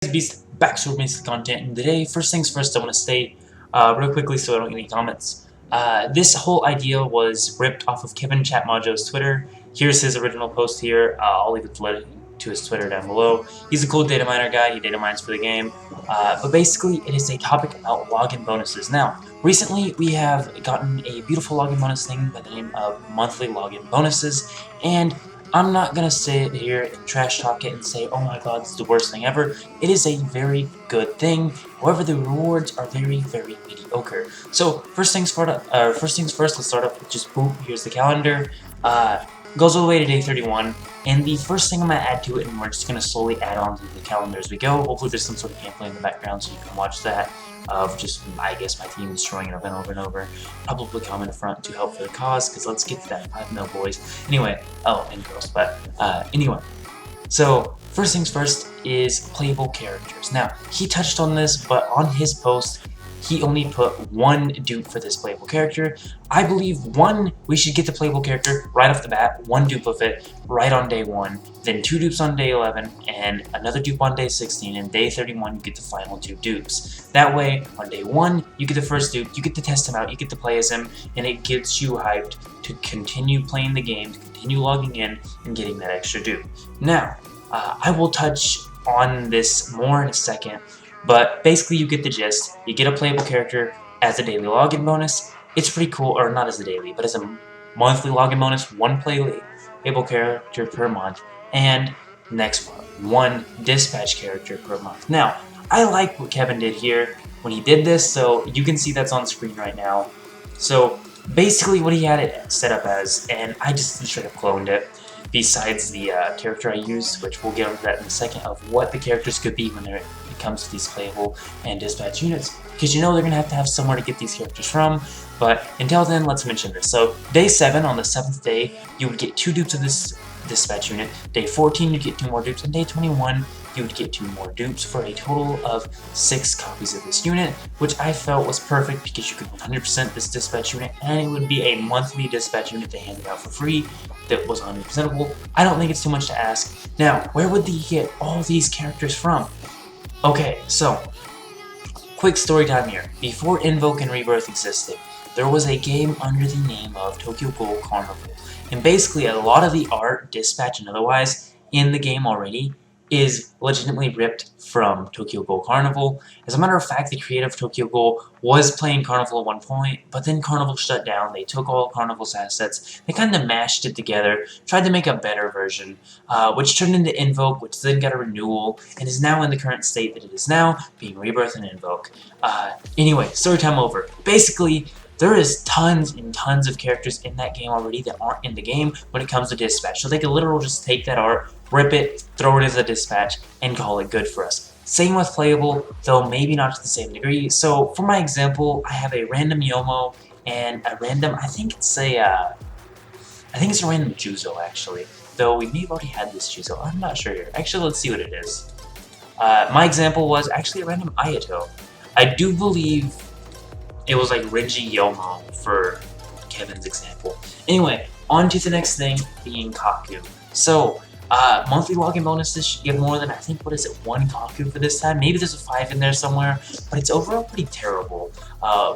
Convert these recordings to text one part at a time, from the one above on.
Beast back to basic content, and today, first things first, I want to say real quickly so I don't get any comments. This whole idea was ripped off of Kevin Chatmajo's Twitter. Here's his original post here. I'll leave the link to his Twitter down below. He's a cool data miner guy. He data mines for the game. But basically, it is a topic about login bonuses. Now, recently we have gotten a beautiful login bonus thing by the name of monthly login bonuses, and I'm not gonna sit here and trash talk it and say, oh my god, this is the worst thing ever. It is a very good thing. However, the rewards are very, very mediocre. So first things first, let's start off with just boop. Here's the calendar. Goes all the way to day 31. And the first thing I'm gonna add to it, and we're just gonna slowly add on to the calendar as we go. Hopefully, there's some sort of gameplay in the background so you can watch that. Of just, I guess, my team destroying an event over and over. Probably come in front to help for the cause, because let's get to that 5 mil, boys. Anyway, oh, and girls, but anyway. So, first things first is playable characters. Now, he touched on this, but on his post, he only put one dupe for this playable character. I believe we should get the playable character right off the bat, one dupe of it right on day 1, then 2 dupes on day 11, and another dupe on day 16, and day 31 you get the final 2 dupes. That way, on day 1, you get the first dupe, you get to test him out, you get to play as him, and it gets you hyped to continue playing the game, to continue logging in, and getting that extra dupe. Now, I will touch on this more in a second, but basically you get the gist. You get a playable character as a daily login bonus. It's pretty cool, or not as a daily, but as a monthly login bonus, one playable character per month, and next one, one dispatch character per month. Now, I like what Kevin did here when he did this, so you can see that's on screen right now. So basically what he had it set up as, and I just straight up cloned it, besides the character I used, which we'll get into that in a second, of what the characters could be when it comes to these playable and dispatch units, because you know they're going to have somewhere to get these characters from. But until then, let's mention this. So day 7, on the 7th day, you would get 2 dupes of this dispatch unit. Day 14, you'd get 2 more dupes, and day 21, you would get 2 more dupes for a total of 6 copies of this unit, which I felt was perfect because you could 100% this dispatch unit, and it would be a monthly dispatch unit they handed out for free that was 100%able. I don't think it's too much to ask. Now, where would they get all these characters from? Okay, so, quick story time here. Before Invoke and Rebirth existed, there was a game under the name of Tokyo Ghoul Carnival. And basically, a lot of the art, dispatch, and otherwise in the game already is legitimately ripped from Tokyo Ghoul Carnival. As a matter of fact, the creator of Tokyo Ghoul was playing Carnival at one point, but then Carnival shut down. They took all Carnival's assets, they kind of mashed it together, tried to make a better version, which turned into Invoke, which then got a renewal, and is now in the current state that it is now, being Rebirth and Invoke. Anyway, story time over. Basically, there is tons and tons of characters in that game already that aren't in the game when it comes to dispatch. So they could literally just take that art, rip it, throw it as a dispatch, and call it good for us. Same with playable, though maybe not to the same degree. So for my example, I have a random Yomo and a random, I think it's a random Juzo actually. Though we may have already had this Juzo, I'm not sure here. Actually, let's see what it is. My example was actually a random Ayato. I do believe it was like Renji Yomo for Kevin's example. Anyway, on to the next thing, being Kaku. So, monthly login bonuses should give more than, I think, what is it, 1 Kaku for this time? Maybe there's a 5 in there somewhere, but it's overall pretty terrible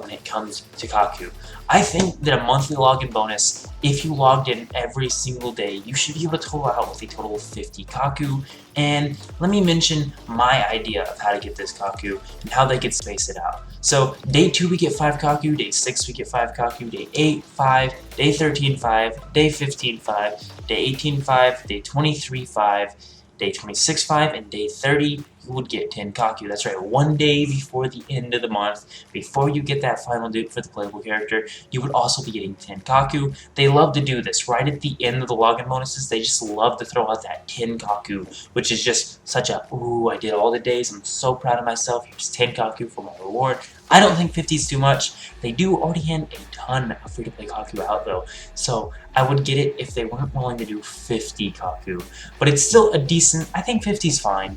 when it comes to Kaku. I think that a monthly login bonus, if you logged in every single day, you should be able to total out with a total of 50 Kaku. And let me mention my idea of how to get this Kaku and how they could space it out. So, day 2 we get 5 Kaku, day 6 we get 5 Kaku, day 8, 5, day 13, 5, day 15, 5, day 18, 5, day 23, 5, day 26, 5, and day 30 you would get 10 Kaku. That's right, 1 day before the end of the month, before you get that final dupe for the playable character, you would also be getting 10 Kaku. They love to do this. Right at the end of the login bonuses, they just love to throw out that 10 Kaku, which is just such a, ooh, I did all the days, I'm so proud of myself, here's 10 Kaku for my reward. I don't think 50 is too much. They do already hand a ton of free-to-play Kaku out though, so I would get it if they weren't willing to do 50 Kaku. But it's still a decent, I think 50 is fine.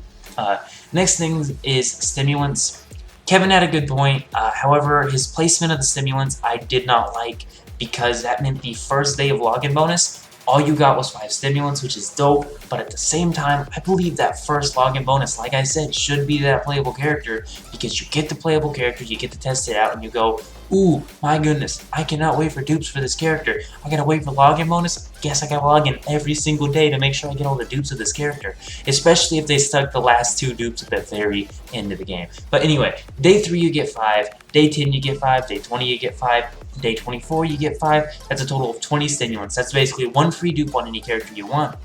Next thing is stimulants. Kevin had a good point, however, his placement of the stimulants I did not like because that meant the first day of login bonus all you got was 5 stimulants, which is dope, but at the same time, I believe that first login bonus, like I said, should be that playable character, because you get the playable character, you get to test it out, and you go, ooh, my goodness, I cannot wait for dupes for this character. I gotta wait for login bonus? Guess I gotta log in every single day to make sure I get all the dupes of this character. Especially if they stuck the last 2 dupes at the very end of the game. But anyway, day 3 you get 5, day 10 you get 5, day 20 you get 5, day 24 you get 5. That's a total of 20 stimulants. That's basically 1 free dupe on any character you want.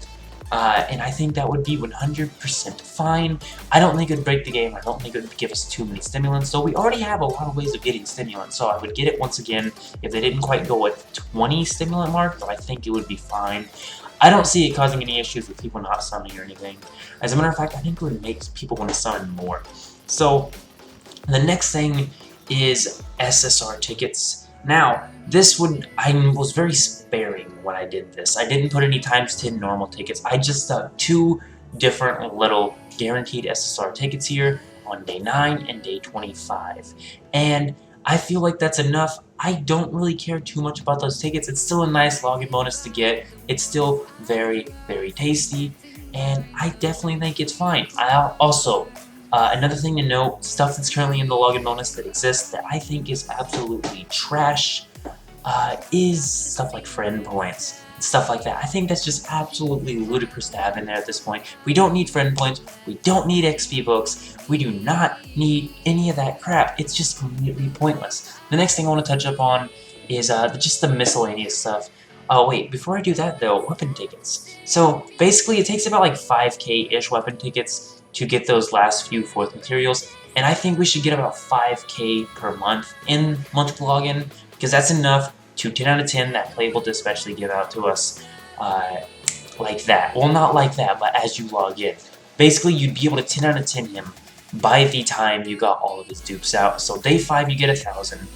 And I think that would be 100% fine. I don't think it would break the game. I don't think it would give us too many stimulants. So we already have a lot of ways of getting stimulants. So I would get it once again. If they didn't quite go at the 20 stimulant mark, though I think it would be fine. I don't see it causing any issues with people not summoning or anything. As a matter of fact, I think it would make people want to summon more. So the next thing is SSR tickets. Now, I was very sparing when I did this. I didn't put any times 10 normal tickets. I just stuck 2 different little guaranteed SSR tickets here on day 9 and day 25. And I feel like that's enough. I don't really care too much about those tickets. It's still a nice login bonus to get. It's still very, very tasty. And I definitely think it's fine. Another thing to note, stuff that's currently in the login bonus that exists that I think is absolutely trash is stuff like friend points, stuff like that. I think that's just absolutely ludicrous to have in there at this point. We don't need friend points, we don't need XP books, we do not need any of that crap. It's just completely pointless. The next thing I want to touch up on is just the miscellaneous stuff. Oh wait, before I do that though, weapon tickets. So basically it takes about like 5k-ish weapon tickets to get those last few 4th materials, and I think we should get about 5k per month in monthly login, because that's enough to 10 out of 10 that playable to especially give out to us like that. Well, not like that, but as you log in. Basically, you'd be able to 10 out of 10 him by the time you got all of his dupes out. So day 5 you get 1,000,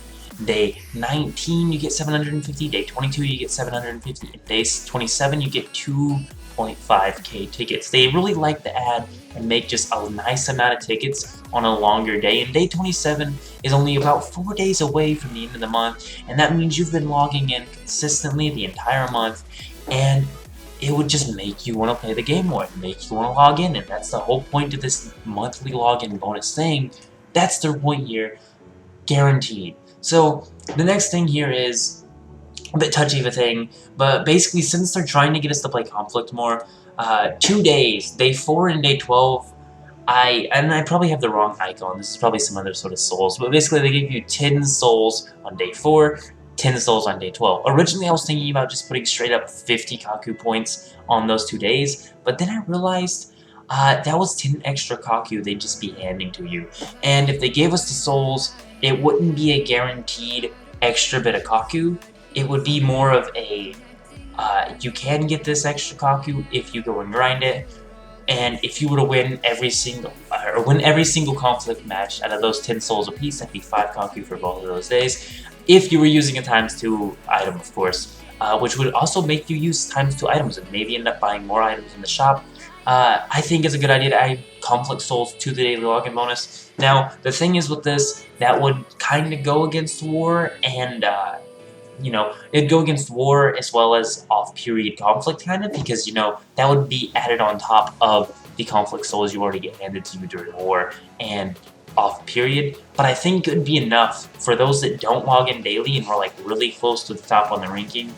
day 19 you get 750, day 22 you get 750, and day 27 you get 2.5k tickets. They really like to add and make just a nice amount of tickets on a longer day, and day 27 is only about 4 days away from the end of the month, and that means you've been logging in consistently the entire month, and it would just make you want to play the game more, make you want to log in, and that's the whole point of this monthly login bonus thing. That's their point here, guaranteed. So the next thing here is a bit touchy of a thing, but basically since they're trying to get us to play Conflict more, 2 days, day 4 and day 12, I probably have the wrong icon, this is probably some other sort of souls, but basically they give you 10 souls on day 4, 10 souls on day 12. Originally I was thinking about just putting straight up 50 Kaku points on those 2 days, but then I realized that was 10 extra Kaku they'd just be handing to you. And if they gave us the souls, it wouldn't be a guaranteed extra bit of Kaku. It would be more of a, you can get this extra Kaku if you go and grind it, and if you were to win every single conflict match out of those 10 souls apiece, that'd be 5 Kaku for both of those days. If you were using a ×2 item, of course, which would also make you use ×2 items and maybe end up buying more items in the shop. I think it's a good idea to add conflict souls to the daily login bonus. Now, the thing is with this, that would kind of go against war, and you know, it'd go against war as well as off-period conflict, kind of, because, you know, that would be added on top of the conflict souls you already get handed to you during war and off-period. But I think it would be enough for those that don't log in daily and were, like, really close to the top on the ranking.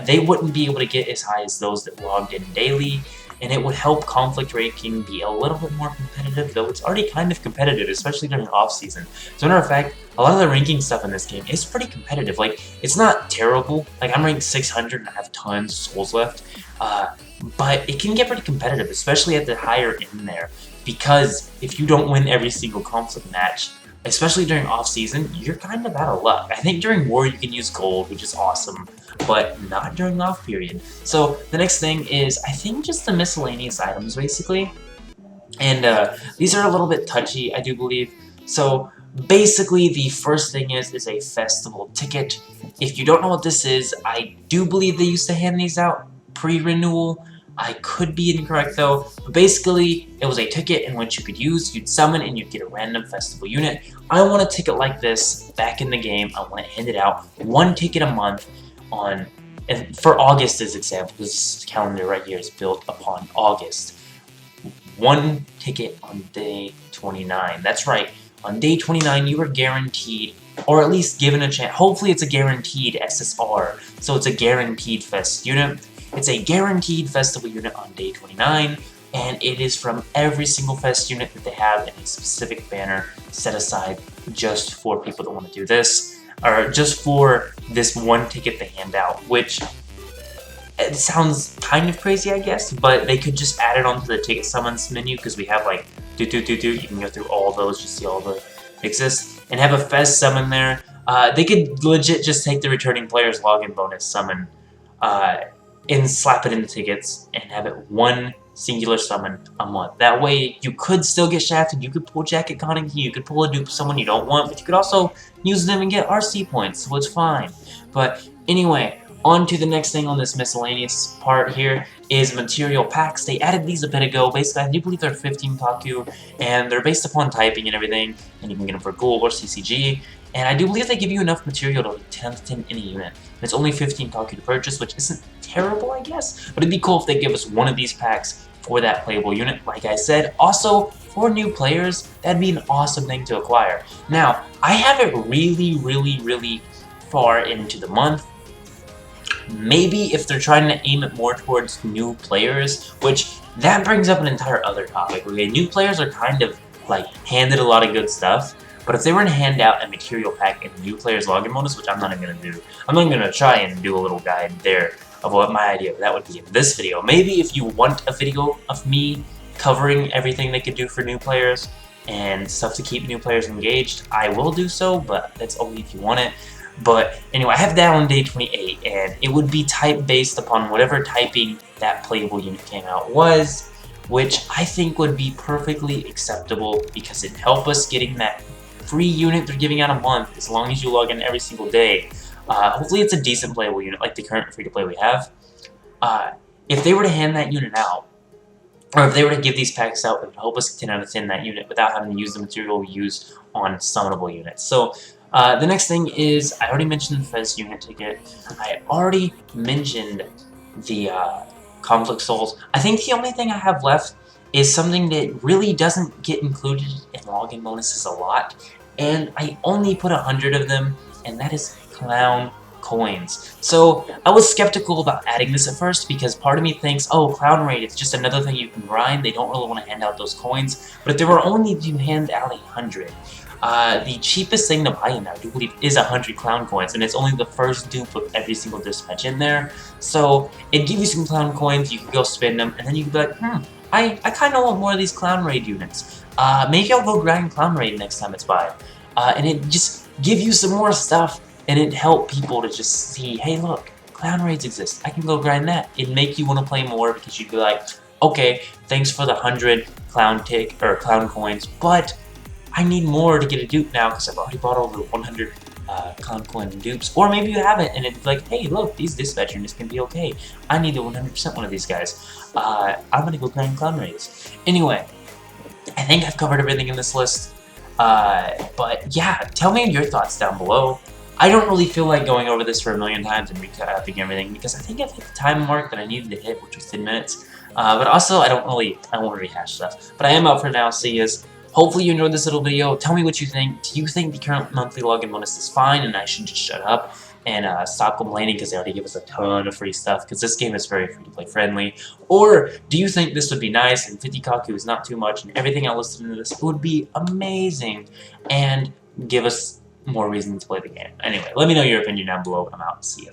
They wouldn't be able to get as high as those that logged in daily, and it would help conflict ranking be a little bit more competitive, though it's already kind of competitive, especially during off-season. As a matter of fact, a lot of the ranking stuff in this game is pretty competitive. Like, it's not terrible. Like, I'm ranked 600 and I have tons of souls left, but it can get pretty competitive, especially at the higher end there, because if you don't win every single conflict match, especially during off-season, you're kind of out of luck. I think during war you can use gold, which is awesome, but not during off-period. So the next thing is, I think, just the miscellaneous items, basically. And these are a little bit touchy, I do believe. So basically, the first thing is a festival ticket. If you don't know what this is, I do believe they used to hand these out pre-renewal. I could be incorrect though, but basically it was a ticket in which you could use, you'd summon, and you'd get a random festival unit. I want a ticket like this back in the game. I want it handed out 1 ticket a month on and for August as example, this calendar right here is built upon August. 1 ticket on day 29. That's right. On day 29, you are guaranteed, or at least given a chance. Hopefully, it's a guaranteed SSR, so it's a guaranteed fest unit. It's a guaranteed festival unit on day 29, and it is from every single fest unit that they have in a specific banner set aside just for people that want to do this, or just for this 1 ticket they hand out, which it sounds kind of crazy, I guess, but they could just add it onto the ticket summons menu because we have like you can go through all those, just see all the exist, and have a fest summon there. They could legit just take the returning player's login bonus summon and slap it into tickets and have it 1 singular summon a month. That way you could still get shafted, you could pull Jacket Conning, you could pull a dupe of someone you don't want, but you could also use them and get RC points, so it's fine. But anyway, on to the next thing on this miscellaneous part here is material packs. They added these a bit ago. Basically, I do believe they're 15 Kaku, and they're based upon typing and everything, and you can get them for Ghoul or CCG. And I do believe they give you enough material to 10 to 10 any unit. And it's only 15 Kaku to purchase, which isn't terrible, I guess. But it'd be cool if they give us one of these packs for that playable unit, like I said. Also, for new players, that'd be an awesome thing to acquire. Now, I have it really far into the month. Maybe if they're trying to aim it more towards new players, which that brings up an entire other topic. Okay, new players are kind of like handed a lot of good stuff, but if they were to hand out a material pack and new players login bonus, which I'm not even gonna do, I'm not gonna try and do a little guide there of what my idea of that would be in this video. Maybe if you want a video of me covering everything they could do for new players and stuff to keep new players engaged, I will do so, but that's only if you want it. But anyway, I have that on day 28, and it would be type based upon whatever typing that playable unit came out was, which I think would be perfectly acceptable because it'd help us getting that free unit they're giving out a month as long as you log in every single day. Hopefully it's a decent playable unit like the current free-to-play we have. If they were to hand that unit out, or if they were to give these packs out, it would help us 10 out of 10 that unit without having to use the material we use on summonable units. So the next thing is, I already mentioned the Fez unit ticket. I already mentioned the Conflict Souls. I think the only thing I have left is something that really doesn't get included in login bonuses a lot, and I only put 100 of them, and that is Clown Coins. So I was skeptical about adding this at first because part of me thinks, oh, Clown Raid, it's just another thing you can grind. They don't really want to hand out those coins. But if there were only to hand out 100, the cheapest thing to buy in there, I do believe, is 100 Clown Coins, and it's only the first dupe of every single dispatch in there. So it'd give you some Clown Coins, you can go spend them, and then you can be like, I kind of want more of these Clown Raid units. Maybe I'll go grind Clown Raid next time it's by. And it just give you some more stuff, and it help people to just see, hey, look, Clown Raids exist. I can go grind that. It'd make you want to play more because you'd be like, okay, thanks for the 100 Clown Coins, but I need more to get a dupe now because I've already bought all the 100 Clown Coin dupes. Or maybe you haven't, and it's like, hey, look, these dispatch units can be okay. I need the 100% one of these guys. I'm gonna go grind Clown Raids. Anyway, I think I've covered everything in this list. But yeah, tell me your thoughts down below. I don't really feel like going over this for a million times and recapping everything because I think I've hit the time mark that I needed to hit, which was 10 minutes. But also, I won't rehash stuff. But I am out for now. See yous. Hopefully you enjoyed this little video. Tell me what you think. Do you think the current monthly login bonus is fine and I should just shut up and stop complaining because they already give us a ton of free stuff because this game is very free-to-play friendly? Or do you think this would be nice and 50 Kaku is not too much and everything I listed into this would be amazing and give us more reason to play the game? Anyway, let me know your opinion down below. I'm out. See you.